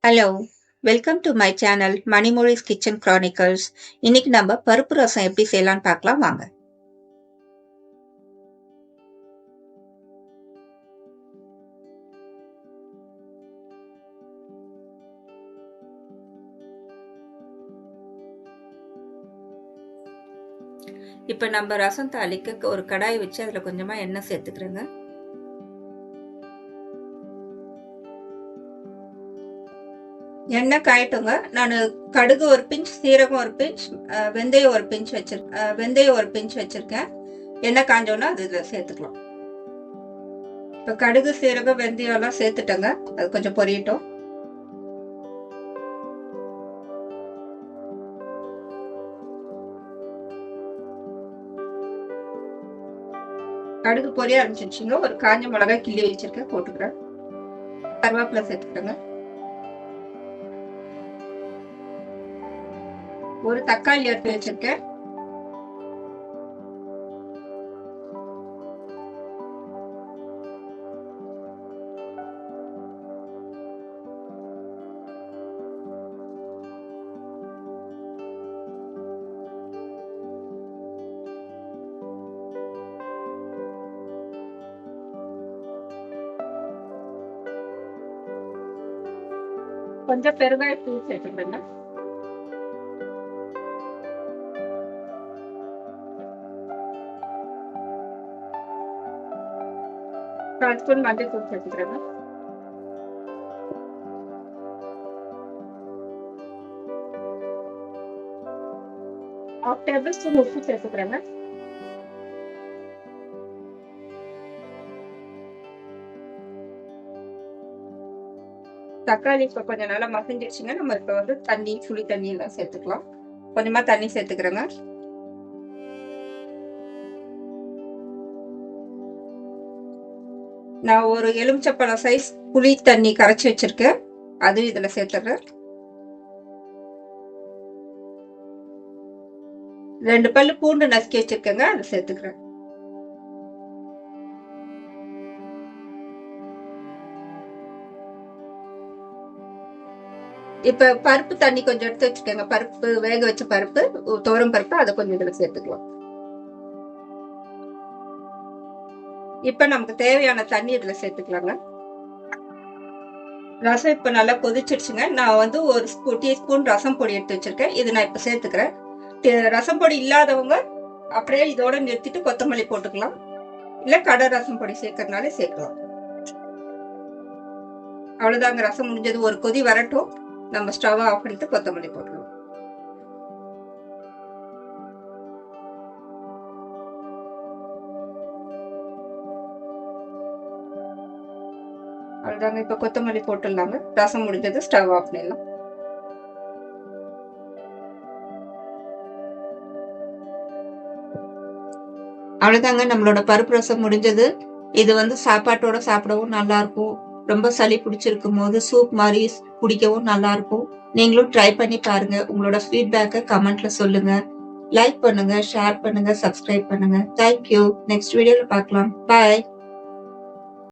Hello! Welcome to my channel Manimozhi's kitchen chronicles. இன்னைக்கு நம்ம பருப்பு ரசம் எப்படி செய்யலாம்னு பார்க்கலாம் வாங்க. இப்போ நம்ம ரசம் தாளிக்க ஒரு கடாய் வச்சு அதில் கொஞ்சமா எண்ணெய் சேர்த்துக்கிறேங்க. எண்ணெய் காயட்டுங்க. நான் கடுகு ஒரு பிஞ்ச், சீரகம் ஒரு பிஞ்ச், வெந்தயம் ஒரு பிஞ்ச் வச்சிருக்கேன். எண்ணெய் காஞ்சோன்னா அது இதில் சேர்த்துக்கலாம். இப்போ கடுகு, சீரகம், வெந்தயம் எல்லாம் சேர்த்துட்டேங்க. அது கொஞ்சம் பொரியட்டும். கடுகு பொரிய ஆரம்பிச்சிருச்சுங்க. ஒரு காஞ்ச மிளகாய் கிள்ளி வச்சிருக்கேன், போட்டுக்கிறேன். கருவேப்பிலை சேர்த்துக்கிறேங்க. ஒரு தக்காளி எடுத்து வச்சிருக்கேன். கொஞ்சம் பெருங்காயத்தூள் சேர்த்துக்கிறேங்க. கால் ஸ்பூன் மஞ்சள் தூள் சேர்த்துக்கிறேங்க. ஹாஃப் டேபிள் ஸ்பூன் உப்பு சேர்த்துக்கிறேங்க. தக்காளி இப்போ கொஞ்சம் நல்லா மசிஞ்சிருச்சுங்க. நம்ம இப்போ வந்து தண்ணி, புளி தண்ணி எல்லாம் சேர்த்துக்கலாம். கொஞ்சமா தண்ணி சேர்த்துக்கிறேங்க. நான் ஒரு எலுமிச்சப்பழம் சைஸ் புளி தண்ணி கரைச்சி வச்சிருக்கேன், அது இதுல சேர்த்துறேன். 2 பல்லு பூண்டு நசுக்கி வச்சிருக்கேங்க, அதை சேர்த்துக்கிறேன். இப்ப பருப்பு தண்ணி கொஞ்சம் எடுத்து வச்சுக்கோங்க. பருப்பு வேக வச்ச பருப்பு, துவரம் பருப்பு, அதை கொஞ்சம் இதுல சேர்த்துக்கலாம். இப்ப நமக்கு தேவையான தண்ணி இதுல சேர்த்துக்கலாங்க. ரசம் இப்ப நல்லா கொதிச்சிருச்சுங்க. நான் வந்து ஒரு டீஸ்பூன் ரசம் பொடி எடுத்து வச்சிருக்கேன், இது நான் இப்ப சேர்த்துக்கிறேன். ரசம் பொடி இல்லாதவங்க அப்படியே இதோட நிறுத்திட்டு கொத்தமல்லி போட்டுக்கலாம், இல்ல கடை ரசம் பொடி சேர்க்கறதுனால சேர்க்கலாம். அவ்வளவுதாங்க, ரசம் முடிஞ்சது. ஒரு கொதி வரட்டும், நம்ம ஸ்டவ் ஆஃப் பண்ணிட்டு கொத்தமல்லி போட்டுருவோம். அவ்வளவுதாங்க, இப்ப கொத்தமல்லி போட்டுடலாங்க. ரசம் முடிஞ்சது, ஸ்டவ் ஆஃப் பண்ணிடலாம். அவ்வளவுதாங்க, நம்மளோட பருப்பு ரசம் முடிஞ்சது. இது வந்து சாப்பாட்டோட சாப்பிடவும் நல்லா இருக்கும். ரொம்ப சளி பிடிச்சிருக்கும் போது சூப் மாதிரி குடிக்கவும் நல்லா இருக்கும். நீங்களும் ட்ரை பண்ணி பாருங்க. உங்களோட ஃபீட்பேக்கை கமெண்ட்ல சொல்லுங்க. லைக் பண்ணுங்க, ஷேர் பண்ணுங்க, சப்ஸ்கிரைப் பண்ணுங்க. தேங்க்யூ. நெக்ஸ்ட் வீடியோல பார்க்கலாம். பாய்.